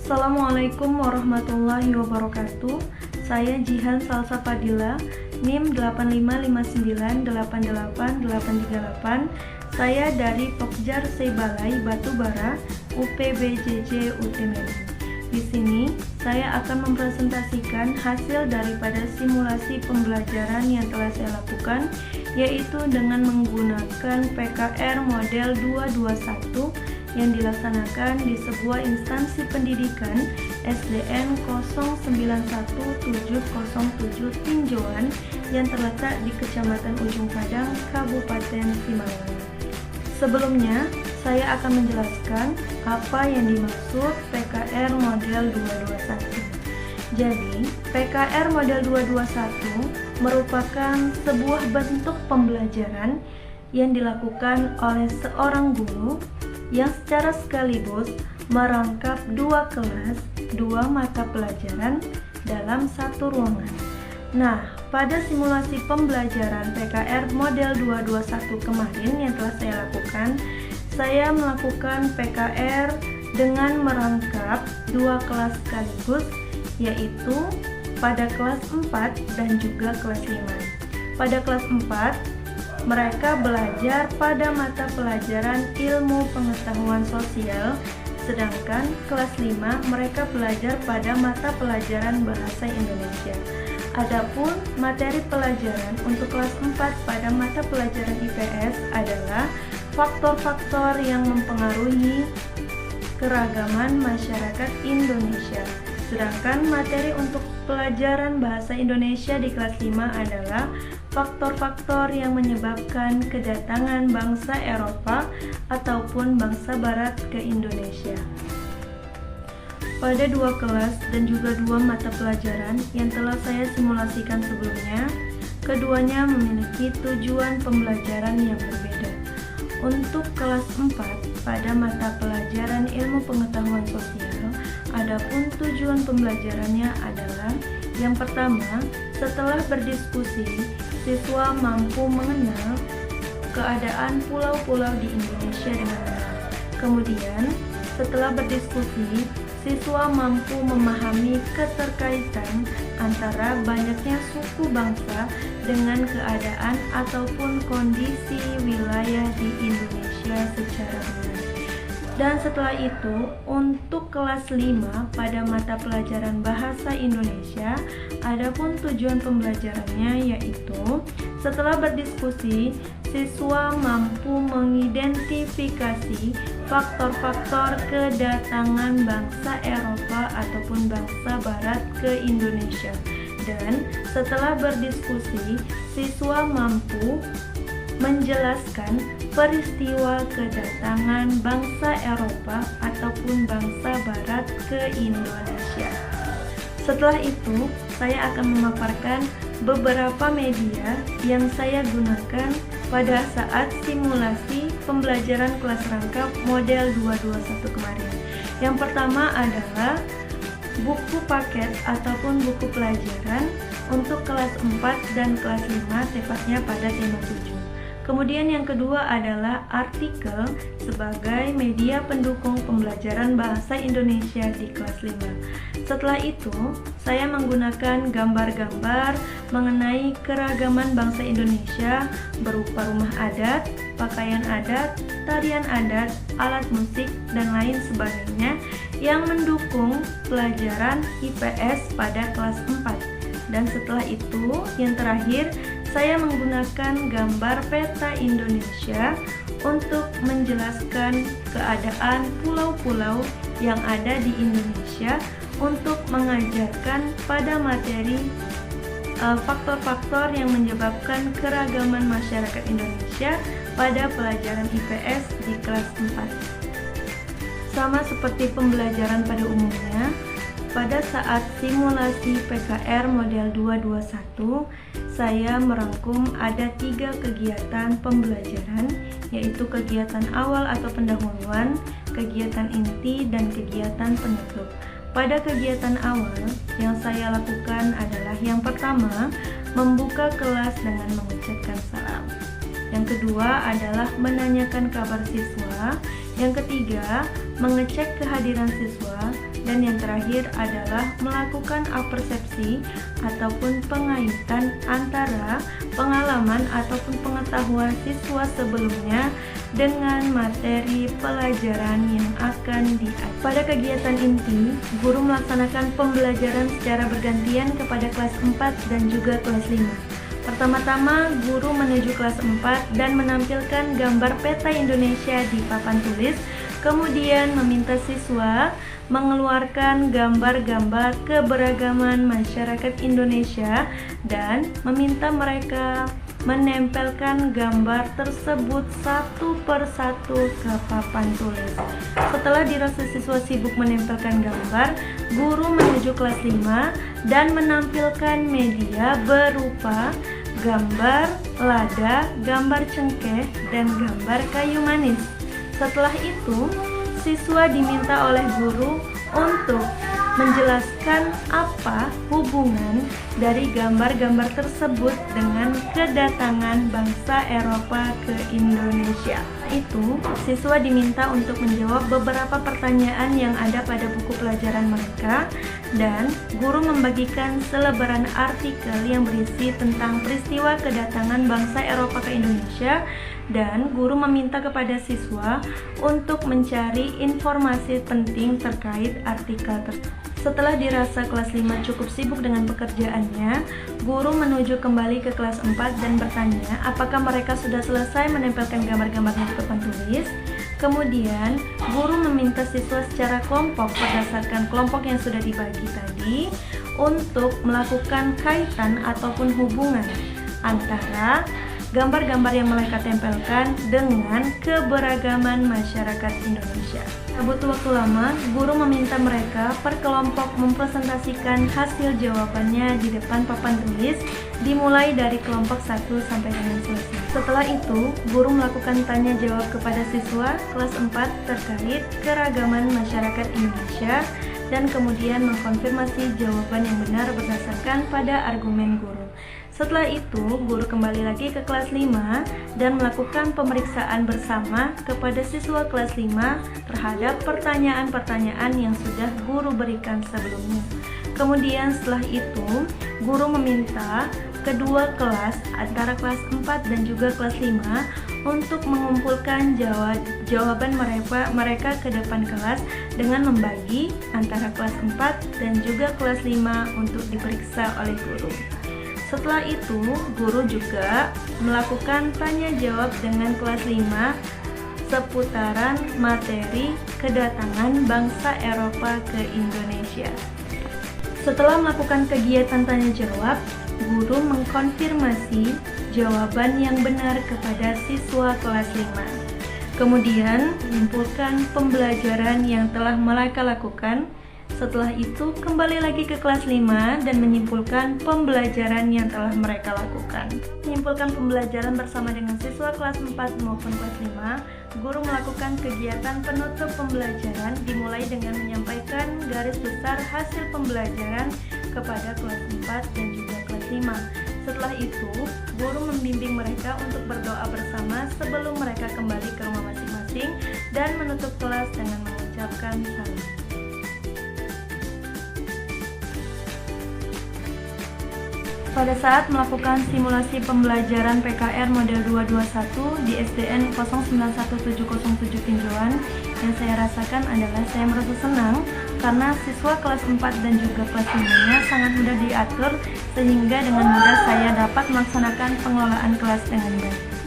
Assalamualaikum warahmatullahi wabarakatuh. Saya Jihan Salsa Fadila, NIM 8559888838. Saya dari Pokjar Seibalai Batubara, UPBJJ UTMED. Di sini saya akan mempresentasikan hasil daripada simulasi pembelajaran yang telah saya lakukan, yaitu dengan menggunakan PKR model 221 yang dilaksanakan di sebuah instansi pendidikan SDN 091707 Tinjauan yang terletak di Kecamatan Ujung Padang, Kabupaten Simalungun. Sebelumnya, saya akan menjelaskan apa yang dimaksud PKR model 221. Jadi, PKR model 221 merupakan sebuah bentuk pembelajaran yang dilakukan oleh seorang guru yang secara sekaligus merangkap dua kelas, dua mata pelajaran dalam satu ruangan. Nah, pada simulasi pembelajaran PKR model 221 kemarin yang telah saya lakukan, saya melakukan PKR dengan merangkap dua kelas sekaligus, yaitu pada kelas 4 dan juga kelas 5. Pada kelas 4, mereka belajar pada mata pelajaran ilmu pengetahuan sosial, sedangkan kelas 5 mereka belajar pada mata pelajaran bahasa Indonesia. Adapun materi pelajaran untuk kelas 4 pada mata pelajaran IPS adalah faktor-faktor yang mempengaruhi keragaman masyarakat Indonesia. Sedangkan materi untuk pelajaran bahasa Indonesia di kelas 5 adalah faktor-faktor yang menyebabkan kedatangan bangsa Eropa ataupun bangsa Barat ke Indonesia. Pada dua kelas dan juga dua mata pelajaran yang telah saya simulasikan sebelumnya, keduanya memiliki tujuan pembelajaran yang berbeda. Untuk kelas 4 pada mata pelajaran ilmu pengetahuan sosial, adapun tujuan pembelajarannya adalah yang pertama, setelah berdiskusi, siswa mampu mengenal keadaan pulau-pulau di Indonesia dengan benar. Kemudian, setelah berdiskusi, siswa mampu memahami keterkaitan antara banyaknya suku bangsa dengan keadaan ataupun kondisi wilayah di Indonesia secara umum. Dan setelah itu, untuk kelas 5 pada mata pelajaran bahasa Indonesia, adapun tujuan pembelajarannya yaitu setelah berdiskusi, siswa mampu mengidentifikasi faktor-faktor kedatangan bangsa Eropa ataupun bangsa Barat ke Indonesia. Dan setelah berdiskusi, siswa mampu menjelaskan peristiwa kedatangan bangsa Eropa ataupun bangsa Barat ke Indonesia. Setelah itu, saya akan memaparkan beberapa media yang saya gunakan pada saat simulasi pembelajaran kelas rangkap model 221 kemarin. Yang pertama adalah buku paket ataupun buku pelajaran untuk kelas 4 dan kelas 5, tepatnya pada tema 7. Kemudian yang kedua adalah artikel sebagai media pendukung pembelajaran bahasa Indonesia di kelas 5. Setelah itu, saya menggunakan gambar-gambar mengenai keragaman bangsa Indonesia berupa rumah adat, pakaian adat, tarian adat, alat musik, dan lain sebagainya yang mendukung pelajaran IPS pada kelas 4. Dan setelah itu, yang terakhir, saya menggunakan gambar peta Indonesia untuk menjelaskan keadaan pulau-pulau yang ada di Indonesia untuk mengajarkan pada materi faktor-faktor yang menyebabkan keragaman masyarakat Indonesia pada pelajaran IPS di kelas 4. Sama seperti pembelajaran pada umumnya, pada saat simulasi PKR model 221, saya merangkum ada 3 kegiatan pembelajaran, yaitu kegiatan awal atau pendahuluan, kegiatan inti, dan kegiatan penutup. Pada kegiatan awal yang saya lakukan adalah yang pertama, membuka kelas dengan mengucapkan salam. Yang kedua adalah menanyakan kabar siswa. Yang ketiga, mengecek kehadiran siswa. Dan yang terakhir adalah melakukan apersepsi ataupun pengayutan antara pengalaman ataupun pengetahuan siswa sebelumnya dengan materi pelajaran yang akan diajar. Pada kegiatan inti, guru melaksanakan pembelajaran secara bergantian kepada kelas 4 dan juga kelas 5. Pertama-tama, guru menuju kelas 4 dan menampilkan gambar peta Indonesia di papan tulis, kemudian meminta siswa mengeluarkan gambar-gambar keberagaman masyarakat Indonesia dan meminta mereka menempelkan gambar tersebut satu persatu ke papan tulis. Setelah dirasa siswa sibuk menempelkan gambar, guru menuju kelas 5 dan menampilkan media berupa gambar lada, gambar cengkeh, dan gambar kayu manis. Setelah itu, siswa diminta oleh guru untuk menjelaskan apa hubungan dari gambar-gambar tersebut dengan kedatangan bangsa Eropa ke Indonesia. Itu, siswa diminta untuk menjawab beberapa pertanyaan yang ada pada buku pelajaran mereka, dan guru membagikan selebaran artikel yang berisi tentang peristiwa kedatangan bangsa Eropa ke Indonesia, dan guru meminta kepada siswa untuk mencari informasi penting terkait artikel tersebut. Setelah dirasa kelas 5 cukup sibuk dengan pekerjaannya, guru menuju kembali ke kelas 4 dan bertanya apakah mereka sudah selesai menempelkan gambar-gambarnya di papan tulis. Kemudian, guru meminta siswa secara kelompok berdasarkan kelompok yang sudah dibagi tadi untuk melakukan kaitan ataupun hubungan antara gambar-gambar yang mereka tempelkan dengan keberagaman masyarakat Indonesia. Butuh waktu lama, guru meminta mereka per kelompok mempresentasikan hasil jawabannya di depan papan tulis, dimulai dari kelompok 1 sampai dengan selesai. Setelah itu, guru melakukan tanya jawab kepada siswa kelas 4 terkait keragaman masyarakat Indonesia dan kemudian mengkonfirmasi jawaban yang benar berdasarkan pada argumen guru. Setelah itu, guru kembali lagi ke kelas 5 dan melakukan pemeriksaan bersama kepada siswa kelas 5 terhadap pertanyaan-pertanyaan yang sudah guru berikan sebelumnya. Kemudian setelah itu, guru meminta kedua kelas antara kelas 4 dan juga kelas 5 untuk mengumpulkan jawaban mereka ke depan kelas dengan membagi antara kelas 4 dan juga kelas 5 untuk diperiksa oleh guru. Setelah itu, guru juga melakukan tanya jawab dengan kelas 5 seputaran materi kedatangan bangsa Eropa ke Indonesia. Setelah melakukan kegiatan tanya jawab, guru mengkonfirmasi jawaban yang benar kepada siswa kelas 5. Kemudian, menyimpulkan pembelajaran yang telah mereka lakukan. Setelah itu, kembali lagi ke kelas 5 dan menyimpulkan pembelajaran yang telah mereka lakukan. Menyimpulkan pembelajaran bersama dengan siswa kelas 4 maupun kelas 5, guru melakukan kegiatan penutup pembelajaran dimulai dengan menyampaikan garis besar hasil pembelajaran kepada kelas 4 dan juga kelas 5. Setelah itu, guru membimbing mereka untuk berdoa bersama sebelum mereka kembali ke rumah masing-masing dan menutup kelas dengan mengucapkan salam. Pada saat melakukan simulasi pembelajaran PKR model 221 di SDN 091707 Tinjauan, yang saya rasakan adalah saya merasa senang karena siswa kelas 4 dan juga kelas 5-nya sangat mudah diatur, sehingga dengan mudah saya dapat melaksanakan pengelolaan kelas dengan baik.